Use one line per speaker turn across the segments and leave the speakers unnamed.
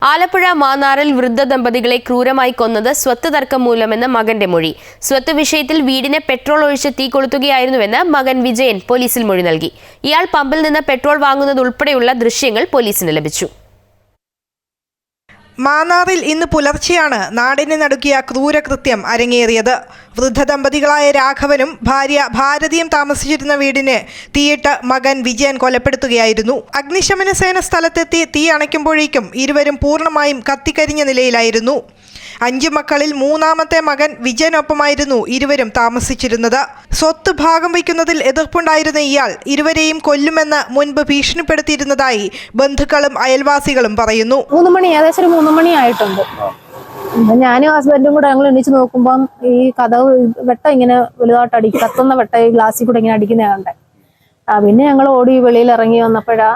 ആലപ്പുഴ മാന്നാറിൽ വൃദ്ധ ദമ്പതികളെ ക്രൂരമായി കൊന്നത് സ്വത്ത് തർക്കം മൂലമെന്ന് മകന്റെ മൊഴി. സ്വത്ത് വിഷയത്തിൽ വീടിന് പെട്രോൾ ഒഴിച്ച് തീ കൊളുത്തുകയായിരുന്നുവെന്ന് മകൻ വിജയൻ പോലീസിൽ മൊഴി നൽകി. ഇയാൾ പമ്പിൽ നിന്ന് പെട്രോൾ വാങ്ങുന്നതുൾപ്പെടെയുള്ള ദൃശ്യങ്ങൾ പോലീസിന് ലഭിച്ചു.
മാന്നാറിൽ ഇന്ന് പുലർച്ചെയാണ് നാടിനെ നടുക്കിയ ക്രൂരകൃത്യം അരങ്ങേറിയത്. വൃദ്ധ ദമ്പതികളായ രാഘവനും ഭാര്യ ഭാരതിയും താമസിച്ചിരുന്ന വീടിന് തീയിട്ട് മകൻ വിജയൻ കൊലപ്പെടുത്തുകയായിരുന്നു. അഗ്നിശമന സേന സ്ഥലത്തെത്തി തീ അണയ്ക്കുമ്പോഴേക്കും ഇരുവരും പൂർണ്ണമായും കത്തിക്കരിഞ്ഞ നിലയിലായിരുന്നു. 5 മക്കളിൽ മൂന്നാമത്തെ മകൻ വിജയനൊപ്പമായിരുന്നു ഇരുവരും താമസിച്ചിരുന്നത്. സ്വത്ത് ഭാഗം വയ്ക്കുന്നതിൽ എതിർപ്പുണ്ടായിരുന്ന ഇയാൾ ഇരുവരെയും കൊല്ലുമെന്ന് മുൻപ് ഭീഷണിപ്പെടുത്തിയിരുന്നതായി ബന്ധുക്കളും അയൽവാസികളും പറയുന്നു.
3 മണി, ഏകദേശം 3 മണി ആയിട്ടുണ്ട്. ഞാനും ഹസ്ബൻഡും കൂടെ ഞങ്ങൾ എണീച്ച് നോക്കുമ്പം ഈ കഥവ് വെട്ട ഇങ്ങനെ വലുതായിട്ട് അടിക്കും, കത്തുന്ന വെട്ട ഈ ഗ്ലാസ്സിൽ കൂടെ ഇങ്ങനെ അടിക്കുന്ന കണ്ടേ. പിന്നെ ഞങ്ങൾ ഓടി വെളിയിൽ ഇറങ്ങി വന്നപ്പോഴാ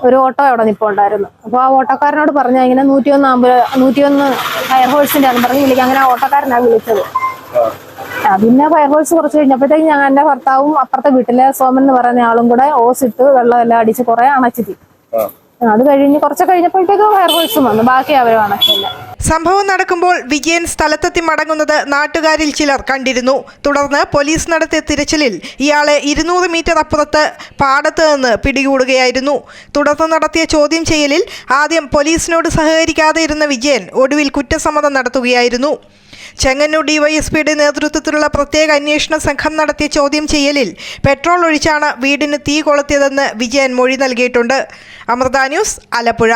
ഒരു ഓട്ടോ അവിടെ നിൽപ്പുണ്ടായിരുന്നു. അപ്പോൾ ആ ഓട്ടോക്കാരനോട് പറഞ്ഞാൽ ഇങ്ങനെ 101 ഫയർഫോഴ്സിന്റെ ആണെന്ന് പറഞ്ഞ് വിളിക്കാം. അങ്ങനെ ആ ഓട്ടോക്കാരനാണ് വിളിച്ചത്. പിന്നെ ഫയർഫോഴ്സ് കുറച്ച് കഴിഞ്ഞപ്പോഴത്തേക്ക് ഞാൻ എൻ്റെ ഭർത്താവും അപ്പുറത്തെ വീട്ടിലെ സോമൻ എന്ന് പറയുന്ന ആളും കൂടെ ഓസിട്ട് വെള്ളമെല്ലാം അടിച്ച് കുറെ അണച്ചിട്ട് അത് കഴിഞ്ഞ് കുറച്ച് കഴിഞ്ഞപ്പോഴത്തേക്ക് ഫയർഫോഴ്സും വന്നു. ബാക്കി അവരും അണച്ചില്ല.
സംഭവം നടക്കുമ്പോൾ വിജയൻ സ്ഥലത്തെത്തി മടങ്ങുന്നത് നാട്ടുകാരിൽ ചിലർ കണ്ടിരുന്നു. തുടർന്ന് പോലീസ് നടത്തിയ തിരച്ചിലിൽ ഇയാളെ 200 മീറ്റർ അപ്പുറത്ത് പാടത്ത് നിന്ന് പിടികൂടുകയായിരുന്നു. തുടർന്ന് നടത്തിയ ചോദ്യം ചെയ്യലിൽ ആദ്യം പോലീസിനോട് സഹകരിക്കാതെ ഇരുന്ന വിജയൻ ഒടുവിൽ കുറ്റസമ്മതം നടത്തുകയായിരുന്നു. ചെങ്ങന്നൂർ ഡിവൈഎസ്പിയുടെ നേതൃത്വത്തിലുള്ള പ്രത്യേക അന്വേഷണ സംഘം നടത്തിയ ചോദ്യം ചെയ്യലിൽ പെട്രോൾ ഒഴിച്ചാണ് വീടിന് തീ കൊളുത്തിയതെന്ന് വിജയൻ മൊഴി നൽകിയിട്ടുണ്ട്. അമൃത ന്യൂസ്, ആലപ്പുഴ.